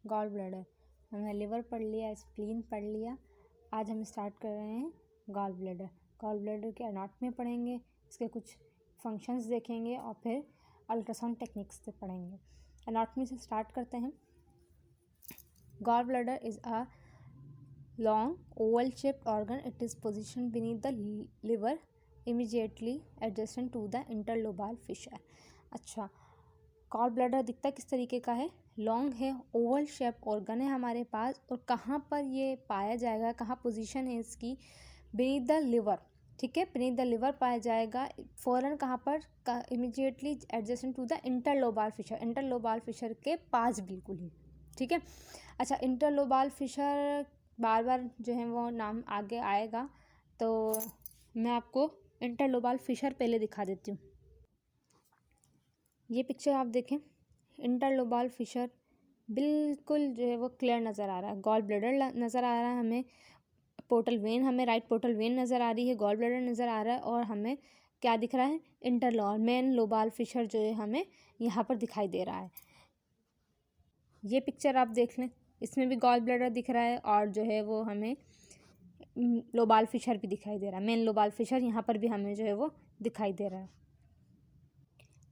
Gall bladder. हमने liver पढ़ लिया, स्प्लीन पढ़ लिया। आज हम स्टार्ट कर रहे हैं गॉल ब्लैडर। गॉल ब्लैडर के एनाटॉमी पढ़ेंगे, इसके कुछ फंक्शंस देखेंगे और फिर अल्ट्रासाउंड टेक्निक्स से पढ़ेंगे। एनाटॉमी से स्टार्ट करते हैं। Gall bladder is a long oval shaped organ. It is position beneath the liver immediately adjacent to the interlobar fissure. अच्छा, गॉल ब्लैडर दिखता किस तरीके का है? लॉन्ग है, ओवल शेप ऑर्गन है हमारे पास। और कहाँ पर ये पाया जाएगा, कहाँ पोजीशन है इसकी? बीनीथ द लिवर, ठीक है, बीनीथ द लिवर पाया जाएगा। फौरन कहाँ पर? Immediately adjacent to the interlobar fissure, interlobar fissure के पास बिल्कुल ही, ठीक है। अच्छा, इंटरलोबाल फिशर बार बार जो है वो नाम आगे आएगा, तो मैं आपको इंटरलोबाल फिशर पहले दिखा देती हूँ। ये पिक्चर आप देखें, इंटरलोबाल फिशर बिल्कुल जो है वो क्लियर नज़र आ रहा है। गॉल ब्लैडर नज़र आ रहा है हमें, पोर्टल वेन, हमें राइट पोर्टल वेन नज़र आ रही है, गॉल ब्लैडर नज़र आ रहा है और हमें क्या दिख रहा है? मेन लोबाल फिशर जो है हमें यहाँ पर दिखाई दे रहा है। ये पिक्चर आप देख लें, इसमें भी गॉल ब्लैडर दिख रहा है और जो है वो हमें लोबाल फिशर भी दिखाई दे रहा है। मेन लोबाल फिशर यहाँ पर भी हमें जो है वो दिखाई दे रहा है।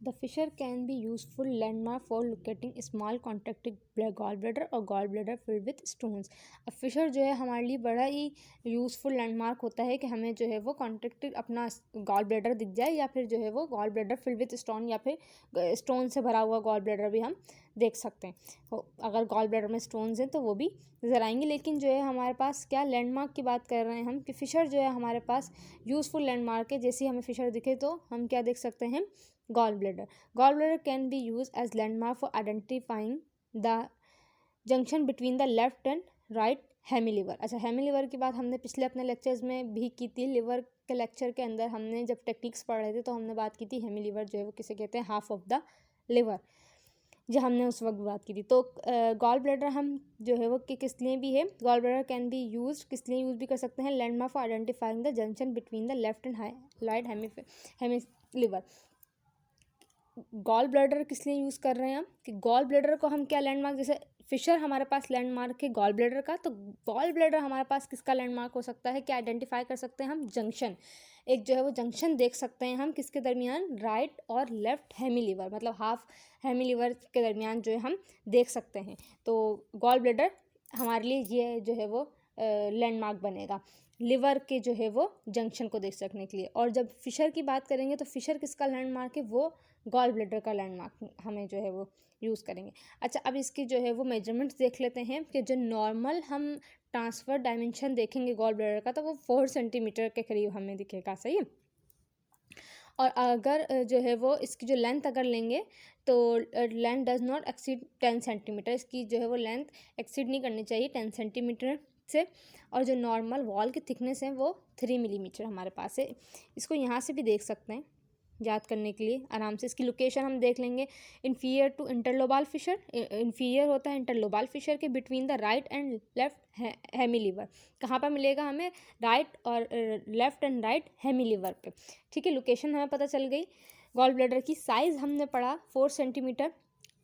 The fissure can be useful landmark for locating small contracted gallbladder और gallbladder filled with stones। अब फिशर जो है हमारे लिए बड़ा ही यूज़फुल लैंडमार्क होता है कि हमें जो है वो कॉन्ट्रैक्टेड अपना गॉल ब्लैडर दिख जाए या फिर जो है वो gall bladder filled with stone या फिर स्टोन से भरा हुआ गॉल ब्लैडर भी हम देख सकते हैं। अगर गॉल ब्लैडर में स्टोन्स हैं तो वो भी नज़र आएंगे। लेकिन जो है हमारे पास क्या लैंडमार्क की बात कर रहे हैं हम कि फ़िशर जो है हमारे पास यूज़फुल लैंडमार्क है। जैसे ही हमें फ़िशर दिखे तो हम क्या देख सकते हैं? Gall bladder. Gall bladder can be use as landmark for identifying the junction between the left and right hemi liver. अच्छा, हेमी लिवर की बात हमने पिछले अपने लेक्चर्स में भी की थी। लिवर के लेक्चर के अंदर हमने जब टेक्निक्स पढ़ रहे थे तो हमने बात की थी हेमी लिवर जो है वो किसे कहते हैं? हाफ ऑफ द लिवर, जो हमने उस वक्त बात की थी। तो गॉल ब्लैडर हम जो है वो कि किस लिए भी है? Gall bladder can be use, किस लिए यूज़ भी कर सकते हैं? Landmark for identifying the junction between the left and right hemi liver. Gall bladder किस लिए यूज़ कर रहे हैं हम कि गॉल ब्लैडर को हम क्या लैंडमार्क, जैसे फिशर हमारे पास लैंडमार्क है गॉल ब्लैडर का, तो गॉल ब्लैडर हमारे पास किसका लैंडमार्क हो सकता है? क्या आइडेंटिफाई कर सकते हैं हम? जंक्शन, एक जो है वो जंक्शन देख सकते हैं हम किसके दरमियान? राइट और लेफ्ट हेमी लिवर, मतलब हाफ हेमी लिवर के दरमियान जो है हम देख सकते हैं। तो गॉल ब्लैडर हमारे लिए ये जो है वो लैंडमार्क बनेगा लिवर के जो है वो जंक्शन को देख सकने के लिए। और जब फिशर की बात करेंगे तो फिशर किसका लैंडमार्क है? वो गॉल ब्लैडर का लैंडमार्क हमें जो है वो यूज़ करेंगे। अच्छा, अब इसकी जो है वो मेजरमेंट्स देख लेते हैं कि जो नॉर्मल हम ट्रांसफ़र डायमेंशन देखेंगे गॉल ब्लैडर का तो वो 4 सेंटीमीटर के करीब हमें दिखेगा, सही है। और अगर जो है वो इसकी जो लेंथ अगर लेंगे तो length does not exceed 10 centimetre, इसकी जो है वो लेंथ एक्सीड नहीं करनी चाहिए 10 सेंटीमीटर से। और जो नॉर्मल वॉल की थिकनेस है वो 3 मिलीमीटर हमारे पास है। इसको यहाँ से भी देख सकते हैं याद करने के लिए आराम से। इसकी लोकेशन हम देख लेंगे, inferior to interlobar fissure, inferior होता है इंटरलोबाल फिशर के between the right and left hemi liver. कहाँ पर मिलेगा हमें? राइट और left and right hemi liver पे, ठीक है। लोकेशन हमें पता चल गई। गॉल ब्लैडर की साइज़ हमने पढ़ा 4 सेंटीमीटर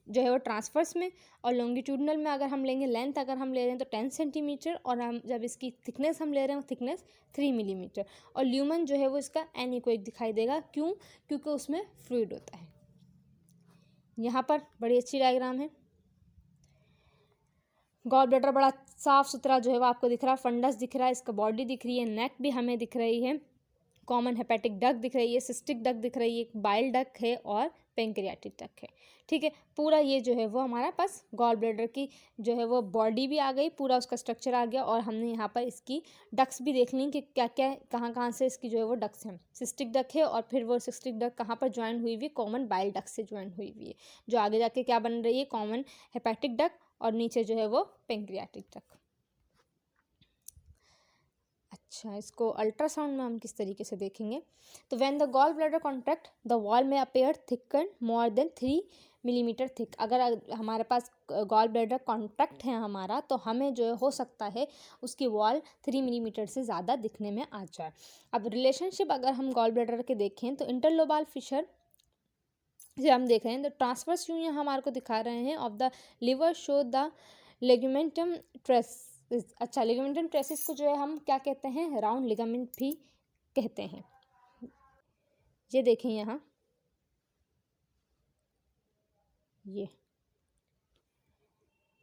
जो है वो ट्रांसफर्स में, और लॉन्गिट्यूडनल में अगर हम लेंगे लेंथ अगर हम ले रहे हैं तो 10 सेंटीमीटर, और हम जब इसकी थिकनेस हम ले रहे हैं थिकनेस 3 मिलीमीटर। और ल्यूमन जो है वो इसका एनीकोइक दिखाई देगा, क्यों? क्योंकि उसमें फ्लूइड होता है। यहाँ पर बड़ी अच्छी डायग्राम है। गॉल ब्लैडर बड़ा साफ सुथरा जो है वो आपको दिख रहा है, फंडस दिख रहा है, इसका बॉडी दिख रही है, नेक भी हमें दिख रही है, कॉमन हेपेटिक डक दिख रही है, सिस्टिक डक दिख रही है, एक बाइल डक है और पेंक्रियाटिक डक है, ठीक है। पूरा ये जो है वो हमारा पास गॉल ब्लैडर की जो है वो बॉडी भी आ गई, पूरा उसका स्ट्रक्चर आ गया। और हमने यहाँ पर इसकी डक्स भी देख ली कि क्या क्या कहाँ कहाँ से इसकी जो है वो डक्स हैं। सिस्टिक डक है और फिर वो सिस्टिक डक कहाँ पर ज्वाइन हुई हुई? कॉमन बाइल डक से ज्वाइन हुई हुई है, जो आगे जाके क्या बन रही है? कॉमन हेपेटिक डक, और नीचे जो है वो पेंक्रियाटिक डक। अच्छा, इसको अल्ट्रासाउंड में हम किस तरीके से देखेंगे? तो when the gall bladder contract the wall में appear thicken more than 3 millimetre thick. अगर हमारे पास गॉल ब्लैडर कॉन्ट्रैक्ट है हमारा तो हमें जो हो सकता है उसकी वॉल 3 मिलीमीटर से ज़्यादा दिखने में आ जाए। अब रिलेशनशिप अगर हम गॉल ब्लैडर के देखें तो इंटरलोबाल फिशर से हम देख रहे हैं तो ट्रांसफर्स यूँ यहाँ हमारे को दिखा रहे हैं of the liver show the ligamentum traces. अच्छा, लिगामेंटम ट्रेसिस को जो है हम क्या कहते हैं, राउंड लिगामेंट भी कहते हैं। ये देखें यहाँ, ये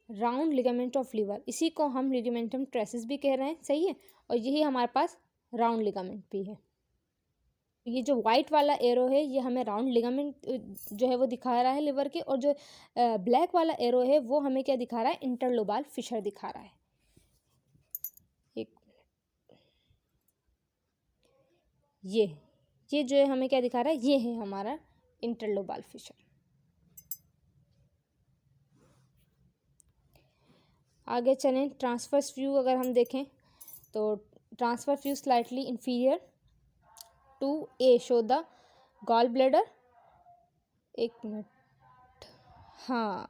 राउंड लिगामेंट ऑफ लीवर, इसी को हम लिगामेंटम ट्रेसिस भी कह रहे हैं, सही है। और यही हमारे पास राउंड लिगामेंट भी है। ये जो वाइट वाला एरो है ये हमें राउंड लिगामेंट जो है वो दिखा रहा है लिवर के, और जो ब्लैक वाला एरो है वो हमें क्या दिखा रहा है, इंटरलोबाल फिशर दिखा रहा है। एक ये जो है हमें क्या दिखा रहा है, ये है हमारा इंटरलोबाल फिशर। आगे चलें, ट्रांसवर्स व्यू अगर हम देखें तो transverse view slightly inferior to a show the gall bladder, एक मिनट, हाँ,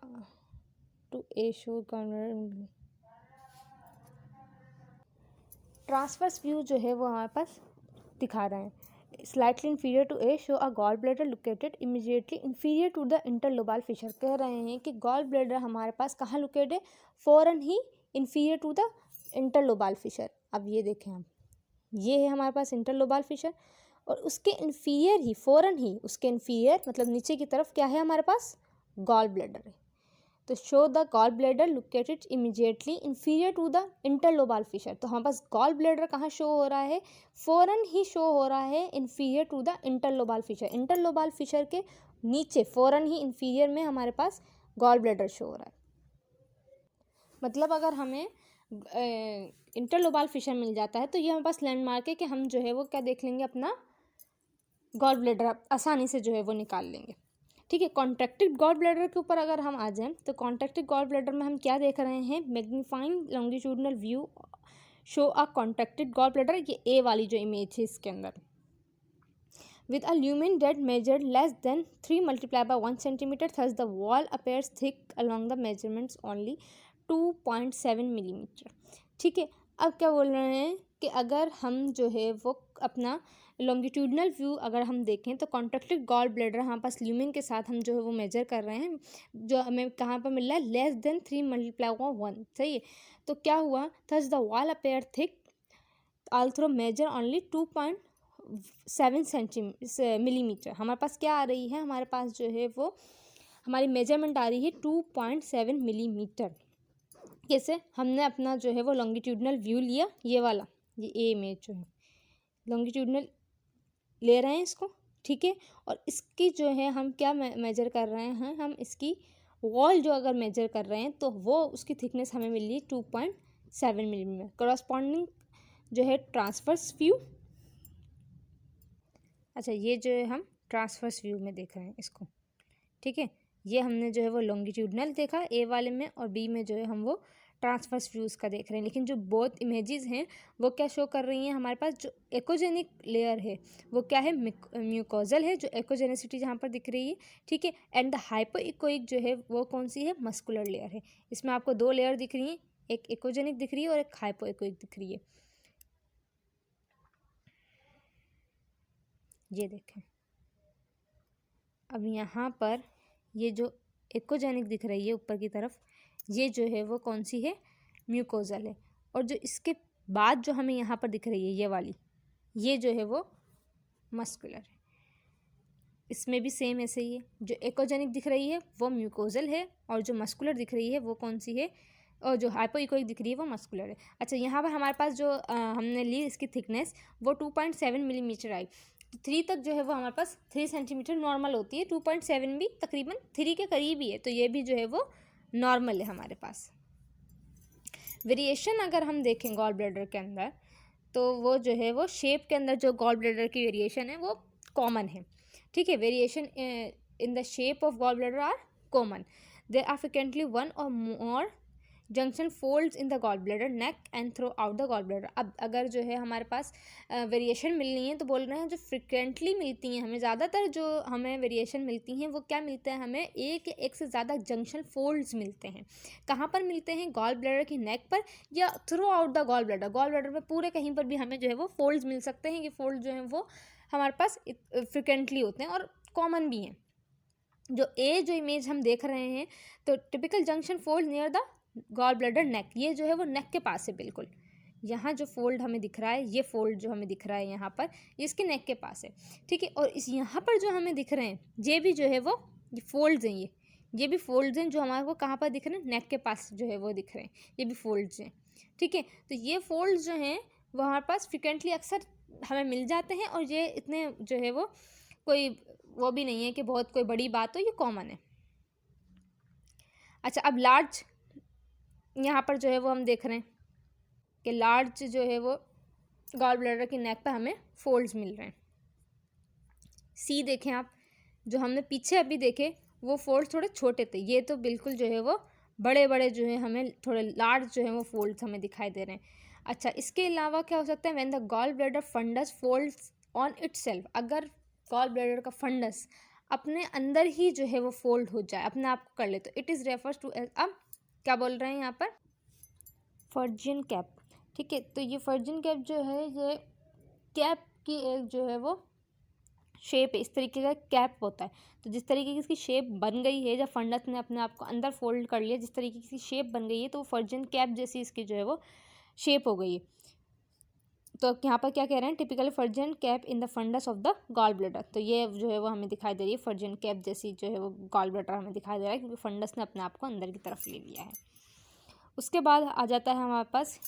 to a show transverse view जो है वो हमारे पास दिखा रहे हैं, slightly inferior to a show a gall bladder located immediately inferior to the interlobar fissure. कह रहे हैं कि गॉल ब्लैडर हमारे पास कहाँ लोकेटेड है, फौरन ही inferior to the interlobar Fisher. अब ये देखें हम, ये है हमारे पास इंटरलोबाल फिशर, और उसके इन्फीरियर ही, फौरन ही उसके इन्फीरियर मतलब नीचे की तरफ क्या है हमारे पास, गॉल ब्लैडर है। तो show the gall bladder located immediately inferior to the interlobar fissure. तो हमारे पास गॉल ब्लैडर कहाँ शो हो रहा है, फौरन ही शो हो रहा है inferior to the interlobar fissure. Interlobar fissure के नीचे फौरन ही इंफीरियर में हमारे पास गॉल ब्लैडर शो हो रहा है। मतलब अगर हमें इंटरलोबाल फिशर मिल जाता है तो ये हमारे पास लैंडमार्क है कि हम जो है वो क्या देख लेंगे, अपना गॉल ब्लैडर आसानी से जो है वो निकाल लेंगे। ठीक है, कॉन्ट्रैक्टेड गॉल ब्लैडर के ऊपर अगर हम आ जाएं तो कॉन्ट्रैक्टेड गॉल ब्लैडर में हम क्या देख रहे हैं, मैग्नीफाइंग लॉन्गिट्यूडनल व्यू शो अ कॉन्ट्रैक्टेड गॉल ब्लैडर, ये ए वाली जो इमेज है इसके अंदर, with a lumen that measured less than 3 multiplied by 1 centimeter, thus the wall appears thick along the measurements only 2.7 millimeter। ठीक है, अब क्या बोल रहे हैं कि अगर हम जो है वो अपना लॉन्गिट्यूडनल व्यू अगर हम देखें तो कॉन्ट्रैक्टेड गॉल ब्लैडर हमारे पास ल्यूमिन के साथ हम जो है वो मेजर कर रहे हैं, जो हमें कहाँ पर मिल रहा है, लेस देन 3 multiplied by 1, सही है। तो क्या हुआ, thus the wall appear thick although measure only 2.7 millimetre. हमारे पास क्या आ रही है, हमारे पास जो है वो हमारी मेजरमेंट आ रही है 2.7 मिलीमीटर। कैसे, हमने अपना जो है वो लॉन्गिट्यूडनल व्यू लिया, ये वाला, ये ए इमेज जो है लॉन्गिट्यूडनल ले रहे हैं इसको, ठीक है, और इसकी जो है हम क्या मेजर कर रहे हैं, हम इसकी वॉल जो अगर मेजर कर रहे हैं तो वो उसकी थिकनेस हमें मिल रही है 2.7 मिलीमीटर। करस्पॉन्डिंग जो है ट्रांसवर्स व्यू, अच्छा ये जो है हम ट्रांसवर्स व्यू में देख रहे हैं इसको, ठीक है, ये हमने जो है वो लॉन्गिट्यूडनल देखा ए वाले में, और बी में जो है हम वो ट्रांसवर्स व्यूज़ का देख रहे हैं। लेकिन जो बोथ इमेजेस हैं वो क्या शो कर रही हैं, हमारे पास जो एकोजेनिक लेयर है वो क्या है, म्यूकोजल है, जो एकोजेनिसिटी जहाँ पर दिख रही है, ठीक है, एंड द हाइपोइकोइक जो है वो कौन सी है, मस्कुलर लेयर है। इसमें आपको दो लेयर दिख रही हैं, एक एकोजेनिक दिख रही है और एक हाइपोइकोइक दिख रही है। ये देखें, अब यहाँ पर ये जो एकोजेनिक दिख रही है ऊपर की तरफ, ये जो है वो कौन सी है, म्यूकोजल है, और जो इसके बाद जो हमें यहाँ पर दिख रही है ये वाली, ये जो है वो मस्कुलर है। इसमें भी सेम ऐसे ही है, जो एकोजेनिक दिख रही है वो म्यूकोजल है, और जो मस्कुलर दिख रही है वो कौन सी है, और जो हाइपोइकोइक दिख रही है वो मस्कुलर है। अच्छा, यहाँ पर हमारे पास जो हमने ली इसकी थिकनेस वो 2.7 मिलीमीटर आई, तो 3 तक जो है वो हमारे पास 3 सेंटीमीटर नॉर्मल होती है, 2.7 भी तकरीबन 3 के करीब ही है, तो ये भी जो है वो नॉर्मल है हमारे पास। वेरिएशन अगर हम देखें गॉल ब्लैडर के अंदर तो वो जो है वो शेप के अंदर जो गॉल ब्लैडर की वेरिएशन है वो कॉमन है, ठीक है, variation in the shape of gall bladder are common. There are frequently one or more junction folds in the gall bladder neck and throughout the gall bladder. अब अगर जो है हमारे पास वेरिएशन मिलनी है तो बोल रहे हैं जो फ्रिक्वेंटली मिलती हैं हमें, ज़्यादातर जो हमें वेरिएशन मिलती हैं वो क्या मिलते हैं, हमें एक से ज़्यादा जंक्शन फोल्ड्स मिलते हैं। कहाँ पर मिलते हैं, गॉल ब्लैडर की नेक पर या throughout the gall bladder. Gall bladder में पूरे कहीं पर भी हमें जो है वो फोल्ड्स मिल सकते हैं। ये फोल्ड जो हैं वो हमारे पास फ्रिक्वेंटली होते हैं और कॉमन भी हैं। जो इमेज हम देख रहे हैं तो typical junction fold near the gall bladder neck, ये जो है वो नेक के पास है बिल्कुल। यहाँ जो फोल्ड हमें दिख रहा है, ये फोल्ड जो हमें दिख रहा है यहाँ पर, ये इसके नेक के पास है, ठीक है। और इस यहाँ पर जो हमें दिख रहे हैं, ये भी जो है वो ये फोल्ड्स हैं, ये भी फोल्ड्स हैं जो हमारे को कहाँ पर दिख रहे हैं, नेक के पास जो है वो दिख रहे हैं, ये भी फोल्ड्स हैं, ठीक है। तो ये फोल्ड्स जो हैं वो हमारे पास फ्रिक्वेंटली अक्सर हमें मिल जाते हैं, और ये इतने जो है वो कोई वो भी नहीं है कि बहुत कोई बड़ी बात हो, ये कॉमन है। अच्छा, अब लार्ज यहाँ पर जो है वो हम देख रहे हैं कि लार्ज जो है वो गॉल ब्लैडर की नेक पर हमें फोल्ड्स मिल रहे हैं। सी देखें आप, जो हमने पीछे अभी देखे वो फोल्ड्स थोड़े छोटे थे, ये तो बिल्कुल जो है वो बड़े बड़े जो है हमें थोड़े लार्ज जो है वो फोल्ड्स हमें दिखाई दे रहे हैं। अच्छा, इसके अलावा क्या हो सकता है, when the gall bladder fundus folds on itself, अगर गॉल ब्लैडर का फंडस अपने अंदर ही जो है वो फोल्ड हो जाए, अपने आप को कर ले, तो it is refers to as, अब क्या बोल रहे हैं यहाँ पर, फर्जियन कैप, ठीक है। तो ये फर्जियन कैप जो है ये कैप की एक जो है वो शेप है, इस तरीके का कैप होता है। तो जिस तरीके की इसकी शेप बन गई है, जब फंडस ने अपने आप को अंदर फोल्ड कर लिया, जिस तरीके की इसकी शेप बन गई है, तो वो फर्जियन कैप जैसी इसकी जो है वो शेप हो गई है। तो यहाँ पर क्या कह रहे हैं, typical Phrygian cap in the fundus of the gall bladder, तो ये जो है वो हमें दिखाई दे रही है, फर्जियन कैप जैसी जो है वो गॉल ब्लैडर हमें दिखाई दे रहा है, क्योंकि फंडस ने अपने आप को अंदर की तरफ ले लिया है। उसके बाद आ जाता है हमारे पास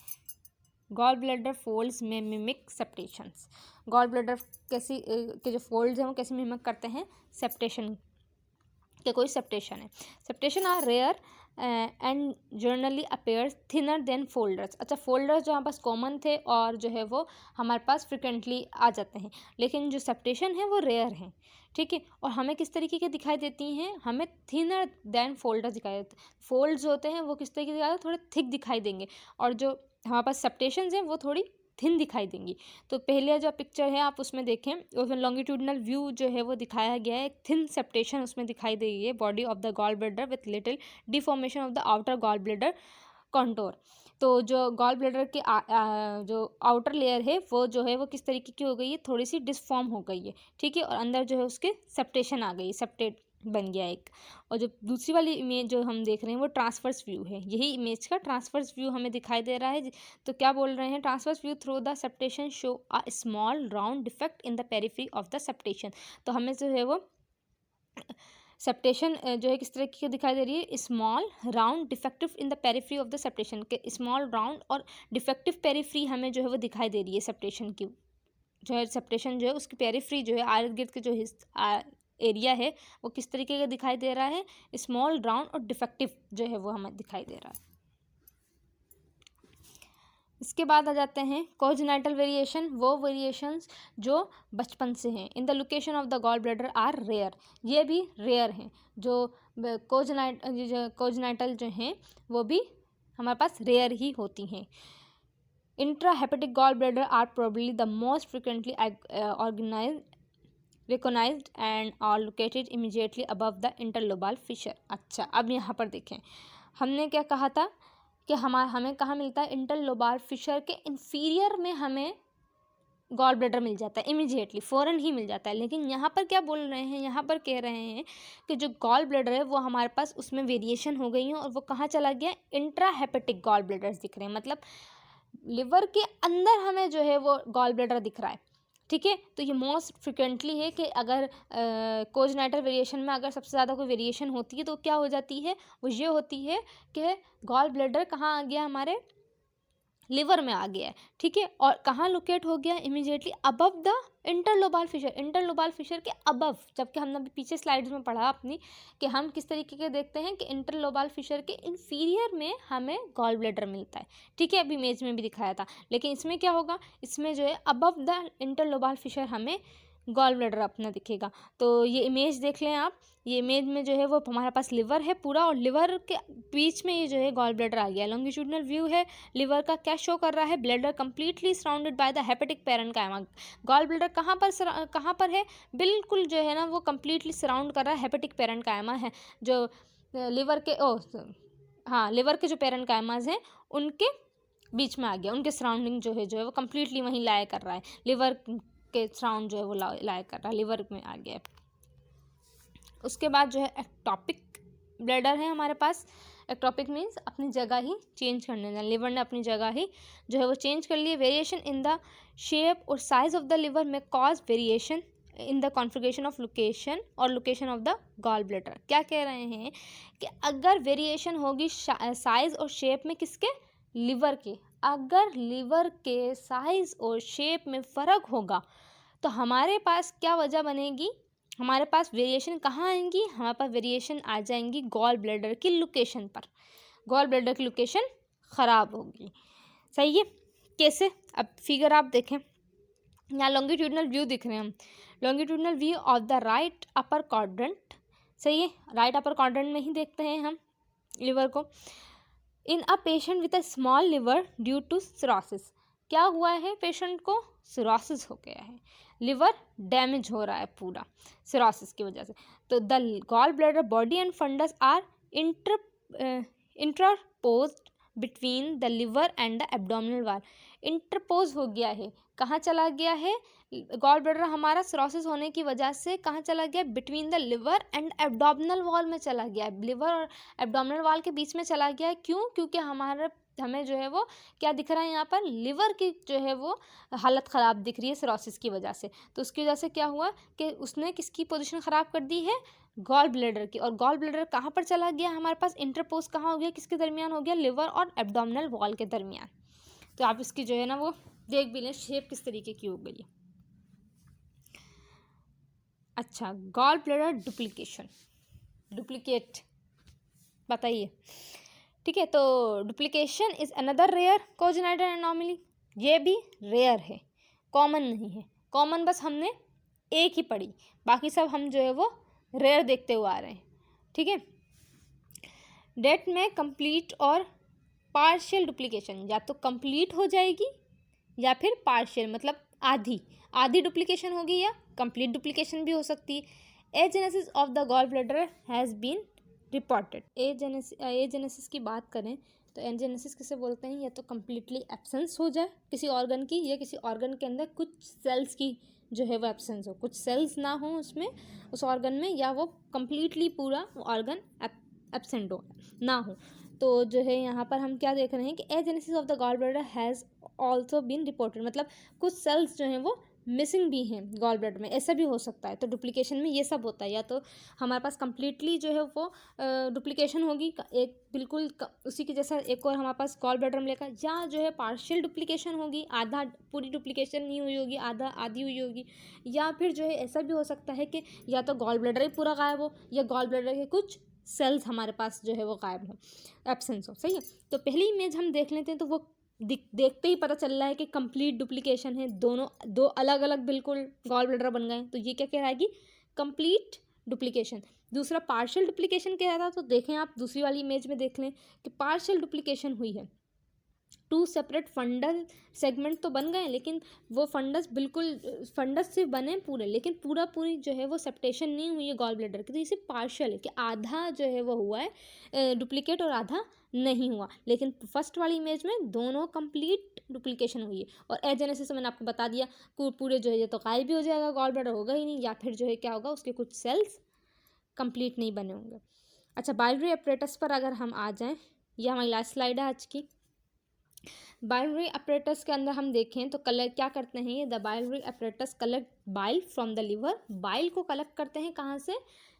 गॉल ब्लैडर फोल्ड्स में मिमिक सेप्टेशंस। गॉल ब्लैडर कैसी के जो फोल्ड्स हैं वो कैसे मिमिक करते हैं, सेप्टेशन के कोई सेप्टेशन है। Septation are rare and generally appears thinner than folders. अच्छा, फोल्डर्स जो हमारे पास कॉमन थे और जो है वो हमारे पास फ्रिक्वेंटली आ जाते हैं, लेकिन जो सेप्टेशन है वो रेयर हैं, ठीक है। और हमें किस तरीके के दिखाई देती हैं, हमें थिनर देन फोल्डर्स दिखाई देते हैं। फोल्ड्स होते हैं वो किस तरीके से दिखाई देते हैं, थोड़े थिक दिखाई देंगे, और जो हमारे पास सेप्टेशंस हैं वो थोड़ी थिन दिखाई देंगी। तो पहले जो पिक्चर है आप उसमें देखें, उसमें लॉन्गिट्यूडनल व्यू जो है वो दिखाया गया है, एक थिन सेप्टेशन उसमें दिखाई दे रही है body of the gall bladder with little deformation of the outer gall bladder contour. तो जो गॉल ब्लैडर की जो आउटर लेयर है वो जो है वो किस तरीके की हो गई है, थोड़ी सी डिसफॉर्म हो गई है, ठीक है। और अंदर जो है उसके सेप्टेशन आ गई, सेप्टेट बन गया एक। और जो दूसरी वाली इमेज जो हम देख रहे हैं वो ट्रांसवर्स व्यू है, यही इमेज का ट्रांसवर्स व्यू हमें दिखाई दे रहा है। तो क्या बोल रहे हैं, transverse view through the septation show a small round defect in the periphery of the septation. तो हमें जो है वो सेप्टेशन जो है किस तरह की दिखाई दे रही है, small round defective in the periphery of the septation, के स्मॉल राउंड और डिफेक्टिव पेरिफेरी हमें जो है वो दिखाई दे रही है। सेप्टेशन की जो है, सेप्टेशन जो है उसकी पेरिफेरी जो है, इर्द गिर्द के जो एरिया है वो किस तरीके का दिखाई दे रहा है, स्मॉल राउंड और डिफेक्टिव जो है वो हमें दिखाई दे रहा है। इसके बाद आ जाते हैं कोजेनाइटल वेरिएशन, वो वेरिएशंस जो बचपन से हैं। In the location of the gall bladder are rare, ये भी रेयर हैं। जो कोजेनाइटल जो हैं वो भी हमारे पास रेयर ही होती हैं। Intrahepatic gall bladder are probably the most frequently recognized and are located immediately above the interlobal fissure। अच्छा, अब यहाँ पर देखें, हमने क्या कहा था कि हमें कहाँ मिलता है, इंटरलोबाल फिशर के इंफीरियर में हमें गॉल ब्लैडर मिल जाता है, इमीडिएटली फ़ौरन ही मिल जाता है। लेकिन यहाँ पर क्या बोल रहे हैं, यहाँ पर कह रहे हैं कि जो गॉल ब्लैडर है वो हमारे पास उसमें वेरिएशन हो गई है, और वो कहाँ चला गया, इंट्राहेपेटिक गॉल ब्लैडर्स दिख रहे हैं, मतलब लिवर के अंदर हमें जो है वो गॉल ब्लैडर दिख रहा है, ठीक है। तो ये मोस्ट फ्रिक्वेंटली है कि अगर कोजेनाइटल वेरिएशन में अगर सबसे ज़्यादा कोई वेरिएशन होती है तो क्या हो जाती है, वो ये होती है कि गॉल ब्लैडर कहाँ आ गया, हमारे लिवर में आ गया है, ठीक है। और कहाँ लोकेट हो गया, immediately above the interlobar fissure, interlobar fissure के अबव। जबकि हमने अभी पीछे स्लाइड्स में पढ़ा अपनी कि हम किस तरीके के देखते हैं कि इंटरलोबाल फिशर के इंफीरियर में हमें गॉल ब्लैडर मिलता है, ठीक है। अभी इमेज में भी दिखाया था, लेकिन इसमें क्या होगा, इसमें जो है अबव द इंटरलोबाल फिशर हमें गॉल ब्लैडर अपना दिखेगा। तो ये इमेज देख लें आप, ये इमेज में जो है वो हमारे पास लिवर है पूरा, और लिवर के बीच में ये जो है गॉल ब्लैडर आ गया। लॉन्गिट्यूडनल व्यू है लिवर का, क्या शो कर रहा है, bladder completely surrounded by the hepatic parenchyma. Gall bladder कहाँ पर है, बिल्कुल जो है ना वो कंप्लीटली सराउंड कर रहा है हेपेटिक पैरेन्काइमा है, जो लिवर के लिवर के जो पैरेन्काइमास हैं उनके बीच में आ गया, उनके सराउंडिंग जो है वो कंप्लीटली वहीं लाया कर रहा है, लिवर के सराउंड जो है वो लाया कर रहा है, लिवर में आ गया। उसके बाद जो है एक्टोपिक ब्लैडर है हमारे पास। एक्टोपिक मीन्स अपनी जगह ही चेंज करने देना, लिवर ने अपनी जगह ही जो है वो चेंज कर लिए। वेरिएशन इन द शेप और साइज ऑफ द लिवर में cause variation in the configuration of location और location of the gall bladder. क्या कह रहे हैं कि अगर वेरिएशन होगी साइज और शेप में, किसके, लिवर के, अगर लिवर के साइज और शेप में फ़र्क होगा तो हमारे पास क्या वजह बनेगी, हमारे पास वेरिएशन कहाँ आएंगी, हमारे पास वेरिएशन आ जाएंगी गॉल ब्लैडर की लोकेशन पर, गॉल ब्लैडर की लोकेशन ख़राब होगी। सही है। कैसे, अब फिगर आप देखें, यहाँ लॉन्गिट्यूडनल व्यू दिख रहे हैं हम, longitudinal view of the right upper quadrant. सही है, राइट अपर क्वाड्रेंट में ही देखते हैं हम लिवर को। In a patient with a small liver due to cirrhosis, क्या हुआ है पेशेंट को, सिरोसिस हो गया है, लिवर डैमेज हो रहा है पूरा सिरोसिस की वजह से। तो the gall bladder body and fundus are interposed between the liver and the abdominal wall. Interpose हो गया है, कहाँ चला गया है, गॉल ब्लैडर हमारा सिरोसिस होने की वजह से कहाँ चला गया, between the liver and abdominal wall में चला गया है, लिवर और एब्डोमिनल वॉल के बीच में चला गया है। क्यों, क्योंकि हमें जो है वो क्या दिख रहा है यहाँ पर, लिवर की जो है वो हालत ख़राब दिख रही है सिरोसिस की वजह से। तो उसकी वजह से क्या हुआ कि उसने किसकी पोजीशन ख़राब कर दी है, गॉल ब्लैडर की। और गॉल ब्लैडर कहाँ पर चला गया हमारे पास, इंटरपोज कहाँ हो गया, किसके दरमियान हो गया, लिवर और एब्डोमिनल वॉल के दरमियान। तो आप इसकी जो है ना वो देख भी लें शेप किस तरीके की हो गई। अच्छा, गॉल ब्लैडर डुप्लीकेट बताइए। ठीक है, तो duplication is another rare congenital anomaly, ये भी रेयर है, कॉमन नहीं है। कॉमन बस हमने एक ही पढ़ी, बाकी सब हम जो है वो रेयर देखते हुए आ रहे हैं। ठीक है, डेट में कंप्लीट और पार्शियल डुप्लीकेशन, या तो कंप्लीट हो जाएगी या फिर पार्शियल, मतलब आधी डुप्लीकेशन होगी, या कंप्लीट डुप्लीकेशन भी हो सकती है। Agenesis of the gall bladder has been reported. Agenesis की बात करें तो एजेनेसिस किसे बोलते हैं, या तो कम्प्लीटली एब्सेंस हो जाए किसी ऑर्गन की, या किसी ऑर्गन के अंदर कुछ सेल्स की जो है वो एब्सेंस हो, कुछ सेल्स ना हो उसमें, उस ऑर्गन में, या वो कम्प्लीटली पूरा ऑर्गन एब्सेंट हो ना हो। तो जो है यहाँ पर हम क्या देख रहे हैं कि agenesis of the gall bladder has also been reported, मतलब कुछ सेल्स जो हैं वो मिसिंग भी हैं गॉल ब्लैडर में, ऐसा भी हो सकता है। तो डुप्लीकेशन में ये सब होता है, या तो हमारे पास कम्प्लीटली जो है वो डुप्लीकेशन होगी, एक बिल्कुल उसी के जैसा एक और हमारे पास गॉल ब्लैडर में लेकर, या जो है पार्शियल डुप्लीकेशन होगी, आधा पूरी डुप्लीकेशन नहीं हुई होगी, आधी हुई होगी, या फिर जो है ऐसा भी हो सकता है कि या तो गॉल ब्लैडर ही पूरा गायब हो, या गॉल ब्लैडर के कुछ सेल्स हमारे पास जो है वो गायब हो, एब्सेंस हो। सही है, तो पहली इमेज हम देख लेते हैं, तो वो देखते ही पता चल रहा है कि कंप्लीट डुप्लीकेशन है, दो अलग अलग बिल्कुल गॉल ब्लैडर बन गए। तो ये क्या कहलाएगी, कंप्लीट डुप्लीकेशन। दूसरा पार्शियल डुप्लीकेशन कह रहा था, तो देखें आप दूसरी वाली इमेज में देख लें कि पार्शियल डुप्लीकेशन हुई है, 2 सेपरेट फंडल सेगमेंट तो बन गए, लेकिन वो फंडस से बने पूरे, लेकिन पूरी जो है वो सेप्टेशन नहीं हुई है गॉल ब्लैडर की। तो इसे पार्शियल है कि आधा जो है वो हुआ है डुप्लीकेट और आधा नहीं हुआ, लेकिन फर्स्ट वाली इमेज में दोनों कंप्लीट डुप्लीकेशन हुई है। और एजेनेसिस मैंने आपको बता दिया, पूरे जो है ये तो गायब भी हो जाएगा, गॉल ब्लैडर होगा ही नहीं, या फिर जो है क्या होगा, उसके कुछ सेल्स कंप्लीट नहीं बने होंगे। अच्छा, बाइलरी अपरेटस पर अगर हम आ जाएँ, यह हमारी लास्ट स्लाइड है आज की। बाइलरी अपरेटस के अंदर हम देखें तो कलेक्ट क्या करते हैं, ये the biliary apparatus collect bile from the liver. Bile को कलेक्ट करते हैं कहाँ से,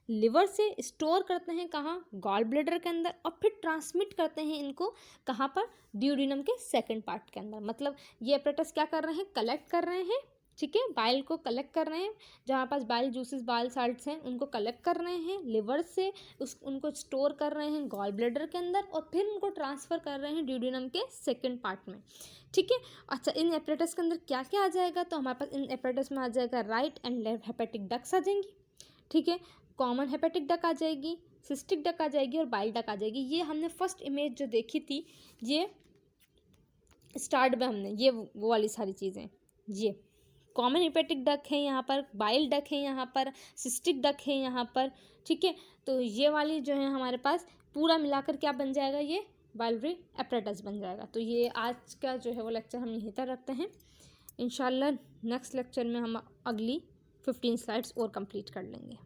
लिवर से, स्टोर करते हैं कहाँ, गॉल ब्लैडर के अंदर, और फिर ट्रांसमिट करते हैं इनको कहाँ पर, ड्यूडेनम के सेकंड पार्ट के अंदर। मतलब ये अपरेटस क्या कर रहे हैं, कलेक्ट कर रहे हैं, ठीक है, बाइल को कलेक्ट कर रहे हैं, जहाँ पास बाइल जूसेस, बाइल साल्ट्स हैं, उनको कलेक्ट कर रहे हैं लिवर से, उनको स्टोर कर रहे हैं गॉल ब्लैडर के अंदर, और फिर उनको ट्रांसफ़र कर रहे हैं ड्यूडेनम के सेकंड पार्ट में। ठीक है, अच्छा, इन एपरेटस के अंदर क्या क्या आ जाएगा, तो हमारे पास इन एपरेटस में आ जाएगा right and left hepatic ducts आ जाएंगी, ठीक है, कॉमन हेपेटिक डक्ट आ जाएगी, सिस्टिक डक्ट आ जाएगी, और बाइल डक्ट आ जाएगी। ये हमने फर्स्ट इमेज जो देखी थी, ये स्टार्ट में हमने ये वो वाली सारी चीज़ें, ये कॉमन हेपेटिक डक्ट है यहाँ पर, बाइल डक्ट है यहाँ पर, सिस्टिक डक्ट है यहाँ पर, ठीक है। तो ये वाली जो है हमारे पास पूरा मिलाकर क्या बन जाएगा, ये बाइलरी अपरेटस बन जाएगा। तो ये आज का जो है वो लेक्चर हम यहीं तक रखते हैं। इंशाल्लाह नेक्स्ट लेक्चर में हम अगली 15 स्लाइड्स और कंप्लीट कर लेंगे।